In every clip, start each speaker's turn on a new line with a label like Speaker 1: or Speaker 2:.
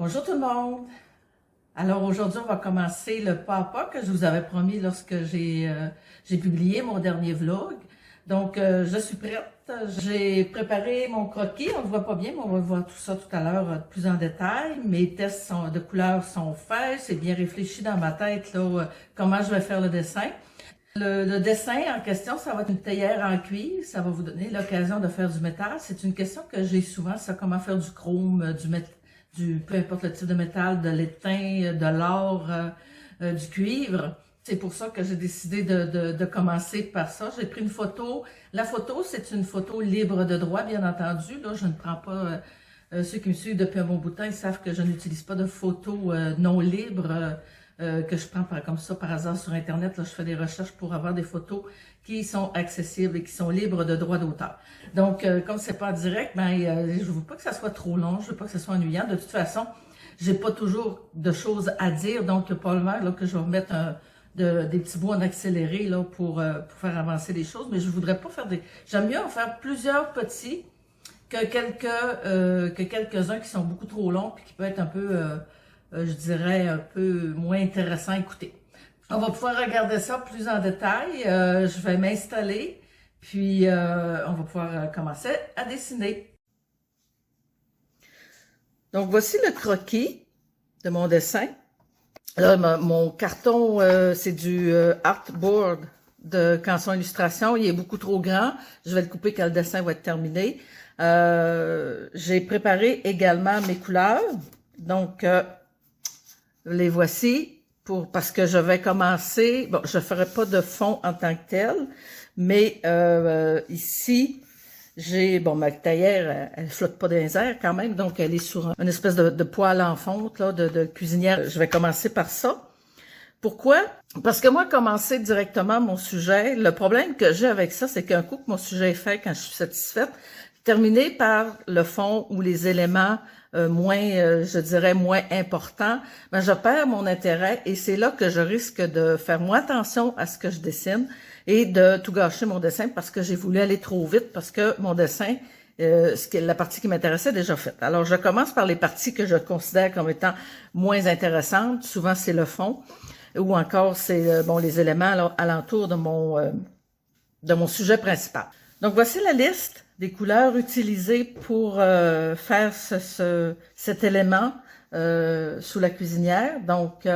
Speaker 1: Bonjour tout le monde! Alors aujourd'hui, on va commencer le pas à pas que je vous avais promis lorsque j'ai publié mon dernier vlog. Donc, je suis prête. J'ai préparé mon croquis. On ne le voit pas bien, mais on va voir tout ça tout à l'heure plus en détail. Mes tests de couleurs sont faits. C'est bien réfléchi dans ma tête là, comment je vais faire le dessin. Le dessin en question, ça va être une théière en cuivre. Ça va vous donner l'occasion de faire du métal. C'est une question que j'ai souvent, ça, comment faire du chrome, peu importe le type de métal, de l'étain, de l'or, du cuivre. C'est pour ça que j'ai décidé de commencer par ça. J'ai pris une photo. La photo, c'est une photo libre de droit, bien entendu. Là, je ne prends pas... ceux qui me suivent depuis un bon bout de temps, ils savent que je n'utilise pas de photos non libres que je prends comme ça par hasard sur Internet. Là, je fais des recherches pour avoir des photos qui sont accessibles et qui sont libres de droit d'auteur. Donc, comme c'est pas en direct, je veux pas que ça soit trop long, je veux pas que ça soit ennuyant. De toute façon, j'ai pas toujours de choses à dire, donc pas le mal là, que je vais remettre des petits bouts en accéléré là, pour faire avancer les choses, mais je voudrais pas faire des... J'aime mieux en faire plusieurs petits que quelques-uns qui sont beaucoup trop longs et qui peuvent être un peu, je dirais, un peu moins intéressants à écouter. On va pouvoir regarder ça plus en détail. Je vais m'installer, puis on va pouvoir commencer à dessiner. Donc, voici le croquis de mon dessin. Là, mon carton, c'est du artboard de Canson Illustration. Il est beaucoup trop grand. Je vais le couper quand le dessin va être terminé. J'ai préparé également mes couleurs. Donc, les voici parce que je vais commencer. Bon, je ne ferai pas de fond en tant que tel, mais ici, ma théière, elle flotte pas dans les airs quand même, donc elle est sur une espèce de poêle en fonte, là, de cuisinière. Je vais commencer par ça. Pourquoi? Parce que moi, commencer directement mon sujet, le problème que j'ai avec ça, c'est qu'un coup que mon sujet est fait, quand je suis satisfaite, terminer par le fond ou les éléments je dirais, moins importants, je perds mon intérêt et c'est là que je risque de faire moins attention à ce que je dessine et de tout gâcher mon dessin parce que j'ai voulu aller trop vite, parce que mon dessin, la partie qui m'intéressait est déjà faite. Alors, je commence par les parties que je considère comme étant moins intéressantes. Souvent, c'est le fond ou encore c'est les éléments là, alentour de mon sujet principal. Donc, voici la liste des couleurs utilisées pour faire cet élément sous la cuisinière. Donc,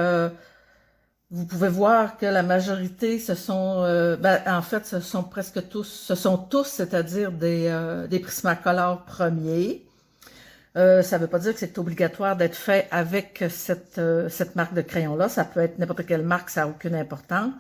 Speaker 1: vous pouvez voir que la majorité, ce sont presque tous, c'est-à-dire des Prismacolor premiers. Ça ne veut pas dire que c'est obligatoire d'être fait avec cette marque de crayon-là. Ça peut être n'importe quelle marque, ça n'a aucune importance.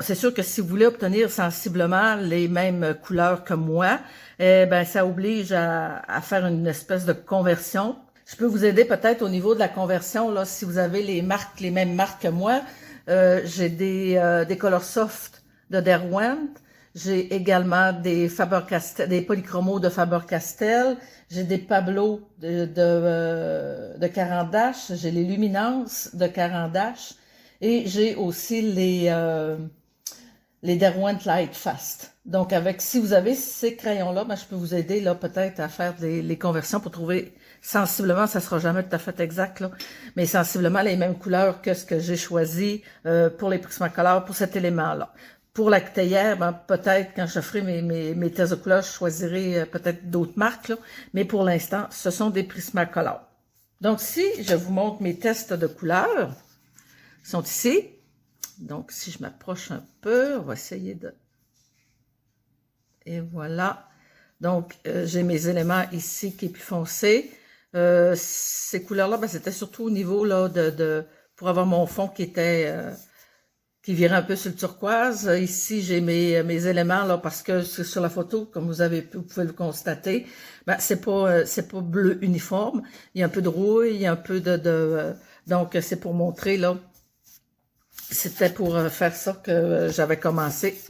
Speaker 1: C'est sûr que si vous voulez obtenir sensiblement les mêmes couleurs que moi, ça oblige à faire une espèce de conversion. Je peux vous aider peut-être au niveau de la conversion, là, si vous avez les mêmes marques que moi. J'ai des Coloursoft de Derwent. J'ai également des des Polychromos de Faber-Castell. J'ai des Pablo de Caran d'Ache. J'ai les Luminance de Caran d'Ache. Et j'ai aussi les Derwent Lightfast. Donc, si vous avez ces crayons-là, je peux vous aider là peut-être à faire les conversions pour trouver sensiblement, ça sera jamais tout à fait exact, là, mais sensiblement les mêmes couleurs que ce que j'ai choisi pour les Prismacolor, pour cet élément-là. Pour la théière, peut-être quand je ferai mes tests de couleurs, je choisirai peut-être d'autres marques, là, mais pour l'instant, ce sont des Prismacolor. Donc, si je vous montre mes tests de couleurs, ils sont ici. Donc, si je m'approche un peu, on va essayer de... Et voilà. Donc, j'ai mes éléments ici qui est plus foncé. Ces couleurs-là, c'était surtout au niveau là pour avoir mon fond qui virait un peu sur le turquoise. Ici, j'ai mes éléments là parce que sur la photo, comme vous pouvez le constater, c'est pas bleu uniforme. Il y a un peu de rouille, il y a un peu donc c'est pour montrer là. C'était pour faire ça que j'avais commencé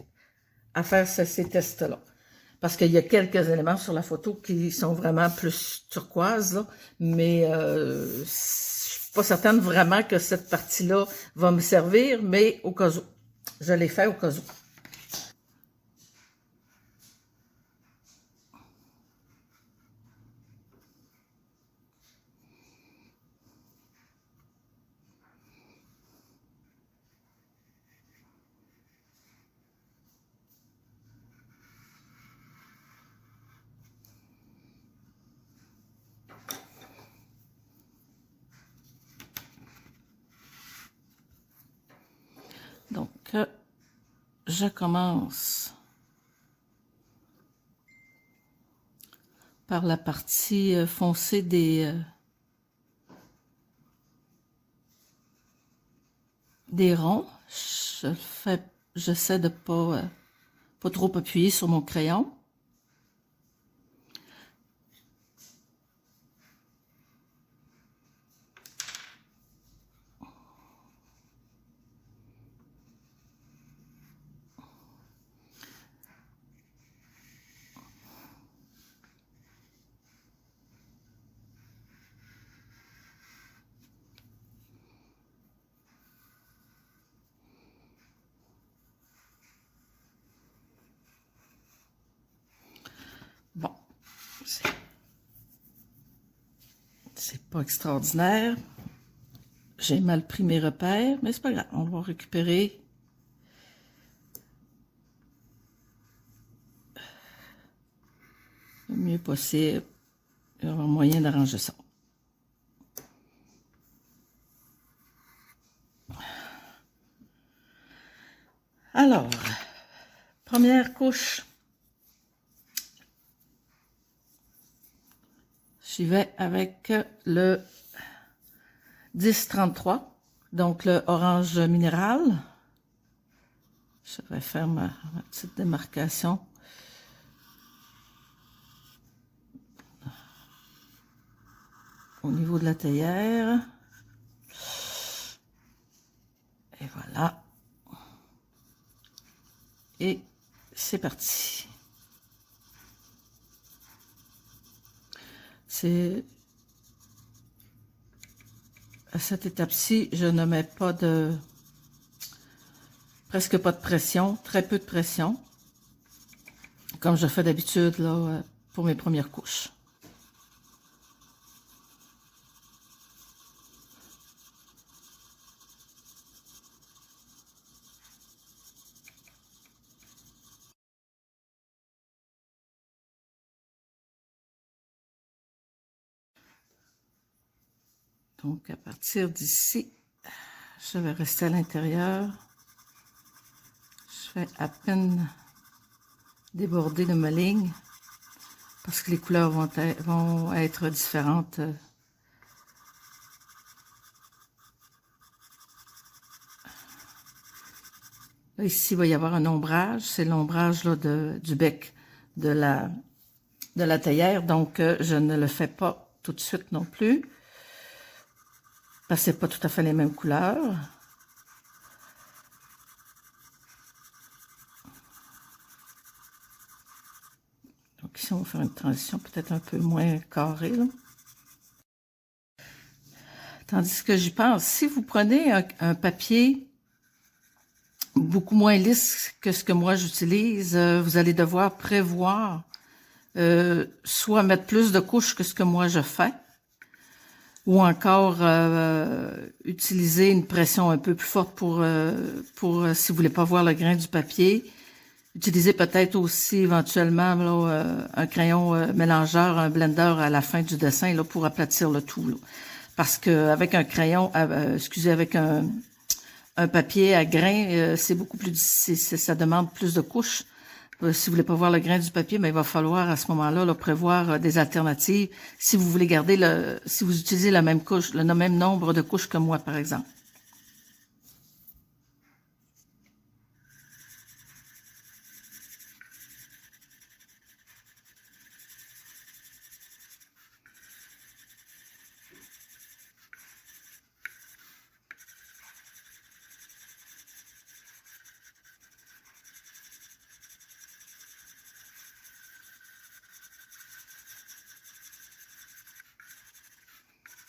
Speaker 1: à faire ces tests-là. Parce qu'il y a quelques éléments sur la photo qui sont vraiment plus turquoise, là, mais je suis pas certaine vraiment que cette partie-là va me servir, mais au cas où. Je l'ai fait au cas où. je commence par la partie foncée des ronds. J'essaie de pas trop appuyer sur mon crayon. Bon, c'est pas extraordinaire. J'ai mal pris mes repères, mais c'est pas grave. On va récupérer le mieux possible. Il y aura moyen d'arranger ça. Alors, première couche. J'y vais avec le 1033, donc le orange minéral. Je vais faire ma petite démarcation. Au niveau de la théière. Et voilà. Et c'est parti. À cette étape-ci, je ne mets pas presque pas de pression, très peu de pression, comme je fais d'habitude là pour mes premières couches. Donc, à partir d'ici, je vais rester à l'intérieur. Je vais à peine déborder de ma ligne parce que les couleurs vont être différentes. Là, ici, il va y avoir un ombrage. C'est l'ombrage du bec de la théière. Donc, je ne le fais pas tout de suite non plus. Parce que c'est pas tout à fait les mêmes couleurs. Donc ici, on va faire une transition peut-être un peu moins carrée, là. Tandis que j'y pense, si vous prenez un papier beaucoup moins lisse que ce que moi j'utilise, vous allez devoir prévoir soit mettre plus de couches que ce que moi je fais, ou encore utiliser une pression un peu plus forte pour si vous voulez pas voir le grain du papier. Utilisez peut-être aussi éventuellement là, un crayon mélangeur, un blender à la fin du dessin là, pour aplatir le tout. Là. Parce que avec un crayon, avec un papier à grain, c'est beaucoup plus difficile, ça demande plus de couches. Si vous voulez pas voir le grain du papier, mais il va falloir à ce moment-là là, prévoir des alternatives. Si vous voulez garder si vous utilisez la même couche, le même nombre de couches que moi, par exemple.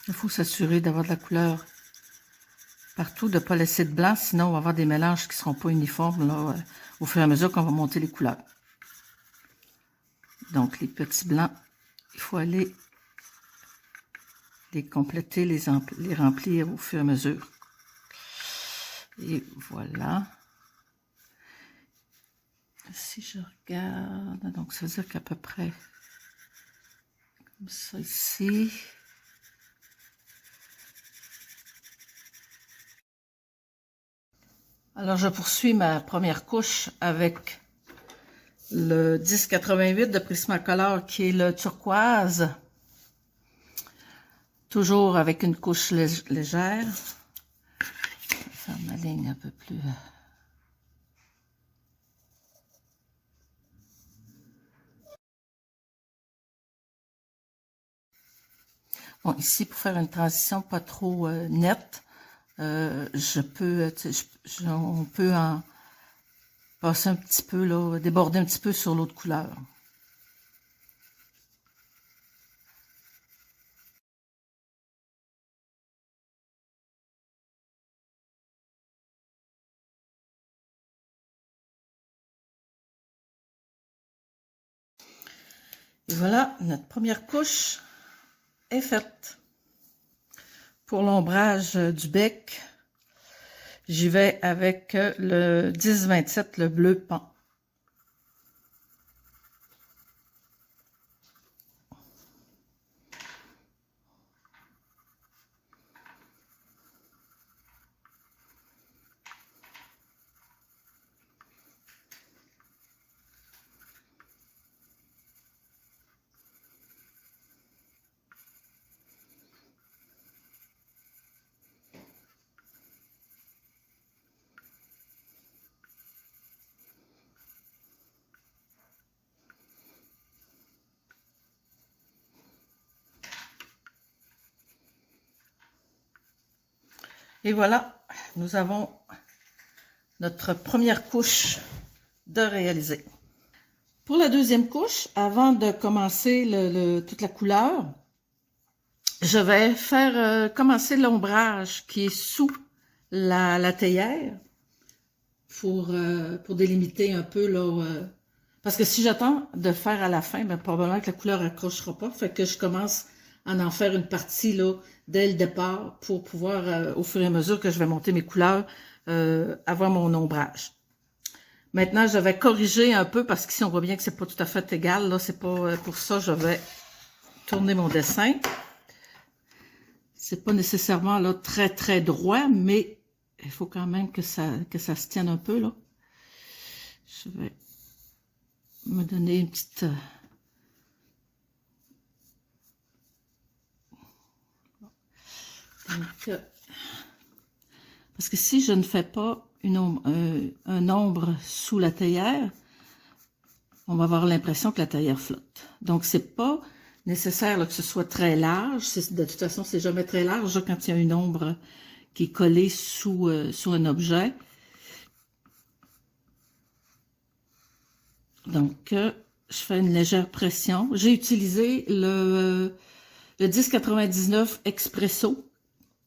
Speaker 1: Il faut s'assurer d'avoir de la couleur partout, de ne pas laisser de blanc, sinon on va avoir des mélanges qui ne seront pas uniformes là, au fur et à mesure qu'on va monter les couleurs. Donc les petits blancs, il faut aller les compléter, les remplir au fur et à mesure. Et voilà. Si je regarde, donc ça veut dire qu'à peu près comme ça ici. Alors, je poursuis ma première couche avec le 1088 de Prismacolor qui est le turquoise. Toujours avec une couche légère. Je vais faire ma ligne un peu plus... Bon, ici, pour faire une transition pas trop nette, on peut en passer un petit peu, là, déborder un petit peu sur l'autre couleur. Et voilà, notre première couche est faite. Pour l'ombrage du bec, j'y vais avec le 1027, le bleu pan. Et voilà, nous avons notre première couche de réaliser. Pour la deuxième couche, avant de commencer toute la couleur, je vais faire commencer l'ombrage qui est sous la théière pour délimiter un peu là. Parce que si j'attends de faire à la fin, ben, probablement que la couleur accrochera pas. Fait que je commence à en faire une partie là dès le départ pour pouvoir, au fur et à mesure que je vais monter mes couleurs, avoir mon ombrage. Maintenant, je vais corriger un peu parce qu'ici on voit bien que c'est pas tout à fait égal. Là, c'est pas pour ça je vais tourner mon dessin. C'est pas nécessairement là très droit, mais il faut quand même que ça se tienne un peu là. Je vais me donner une petite... Donc, parce que si je ne fais pas un ombre sous la théière, on va avoir l'impression que la théière flotte. Donc, c'est pas nécessaire là, que ce soit très large. De toute façon, c'est jamais très large là, quand il y a une ombre qui est collée sous un objet. Donc, je fais une légère pression. J'ai utilisé le 1099 Expresso,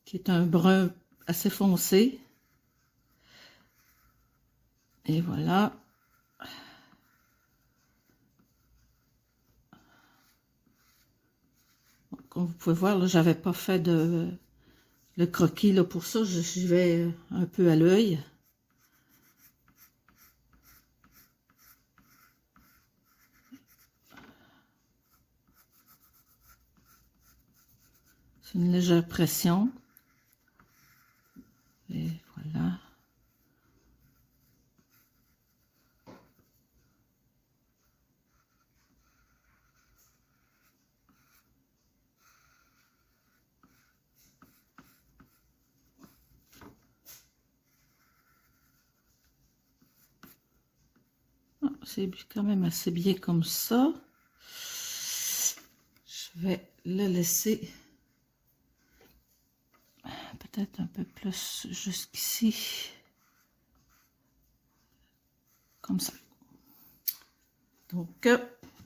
Speaker 1: qui est un brun assez foncé. Et voilà. Comme vous pouvez voir, là, j'avais pas fait le croquis là, pour ça. J'y vais un peu à l'œil. C'est une légère pression. Et voilà. C'est quand même assez bien comme ça. Je vais le laisser peut-être un peu plus jusqu'ici. Comme ça. Donc,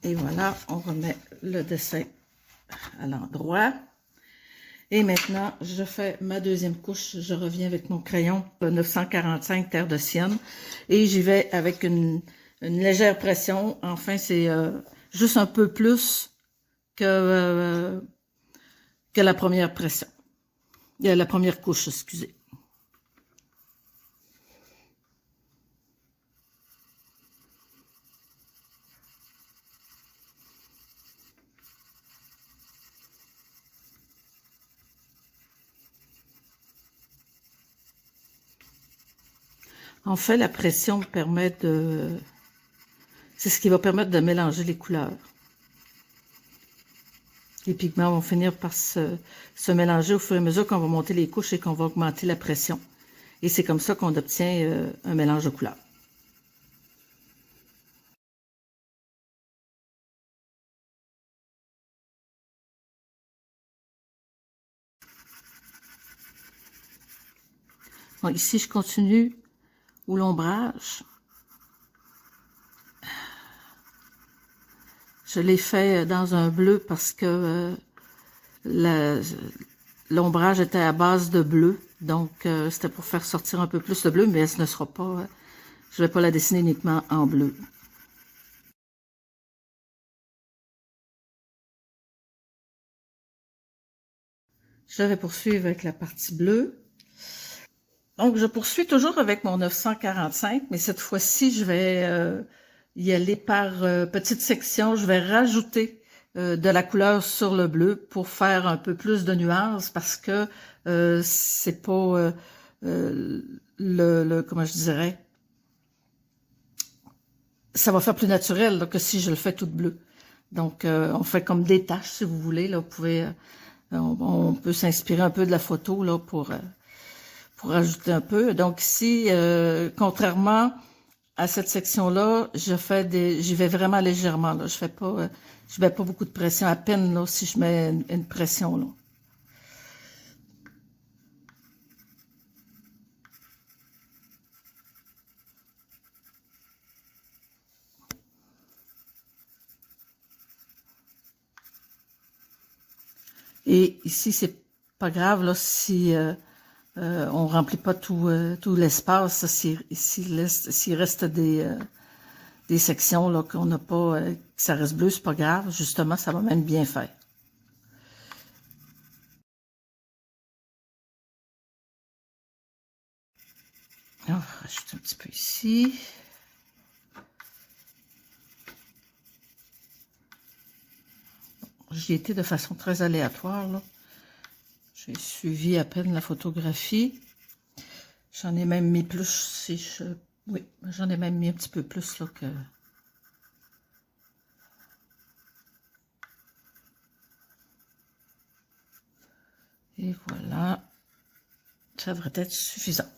Speaker 1: et voilà, on remet le dessin à l'endroit. Et maintenant, je fais ma deuxième couche. Je reviens avec mon crayon 945 Terre de Sienne. Et j'y vais avec une légère pression. Enfin, c'est juste un peu plus que la première pression. La première couche, excusez. En fait, la pression permet de... C'est ce qui va permettre de mélanger les couleurs. Les pigments vont finir par se mélanger au fur et à mesure qu'on va monter les couches et qu'on va augmenter la pression. Et c'est comme ça qu'on obtient un mélange de couleurs. Bon, ici, je continue où l'ombrage. Je l'ai fait dans un bleu parce que l'ombrage était à base de bleu. Donc, c'était pour faire sortir un peu plus le bleu, mais ce ne sera pas... je ne vais pas la dessiner uniquement en bleu. Je vais poursuivre avec la partie bleue. Donc, je poursuis toujours avec mon 945, mais cette fois-ci, je vais y aller par petites sections. Je vais rajouter de la couleur sur le bleu pour faire un peu plus de nuances parce que c'est pas comment je dirais, ça va faire plus naturel là, que si je le fais tout bleu. Donc, on fait comme des taches, si vous voulez. Là, vous pouvez, on peut s'inspirer un peu de la photo là pour ajouter un peu. Donc ici, contrairement à cette section-là, j'y vais vraiment légèrement. Là. Je mets pas beaucoup de pression, à peine là, si je mets une pression là. Et ici, c'est pas grave là si on remplit pas tout l'espace. S'il reste des sections là qu'on n'a pas, que ça reste bleu, c'est pas grave. Justement, ça va même bien faire. On va rajouter un petit peu ici. J'y étais de façon très aléatoire, là. J'ai suivi à peine la photographie. J'en ai même mis plus, oui, j'en ai même mis un petit peu plus, là, que... Et voilà. Ça devrait être suffisant.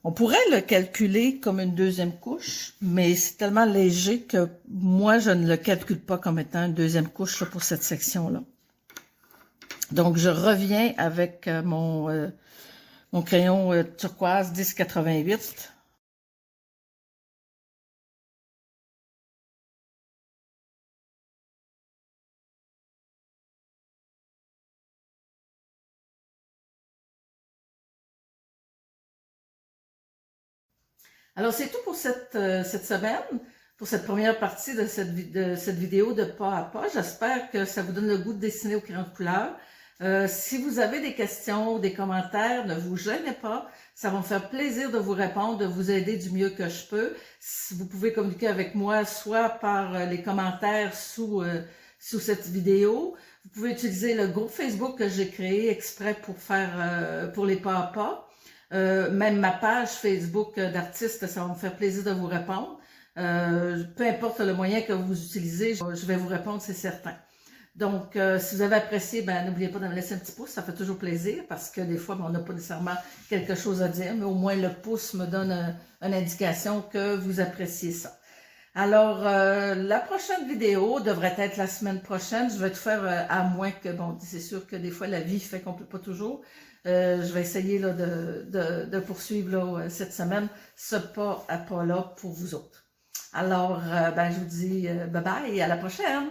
Speaker 1: On pourrait le calculer comme une deuxième couche, mais c'est tellement léger que moi, je ne le calcule pas comme étant une deuxième couche là, pour cette section-là. Donc, je reviens avec mon crayon turquoise 1088. Alors, c'est tout pour cette semaine, pour cette première partie de cette vidéo de pas à pas. J'espère que ça vous donne le goût de dessiner au crayon de couleur. Si vous avez des questions ou des commentaires, ne vous gênez pas. Ça va me faire plaisir de vous répondre, de vous aider du mieux que je peux. Vous pouvez communiquer avec moi soit par les commentaires sous cette vidéo. Vous pouvez utiliser le groupe Facebook que j'ai créé exprès pour faire pour les pas à pas. Même ma page Facebook d'artiste, ça va me faire plaisir de vous répondre. Peu importe le moyen que vous utilisez, je vais vous répondre, c'est certain. Donc, si vous avez apprécié, n'oubliez pas de me laisser un petit pouce, ça fait toujours plaisir parce que des fois, on n'a pas nécessairement quelque chose à dire, mais au moins le pouce me donne une indication que vous appréciez ça. Alors, la prochaine vidéo devrait être la semaine prochaine. Je vais tout faire à moins que, bon, c'est sûr que des fois la vie fait qu'on ne peut pas toujours. Je vais essayer là, de poursuivre là, cette semaine ce pas à pas là pour vous autres. Alors, je vous dis bye bye et à la prochaine!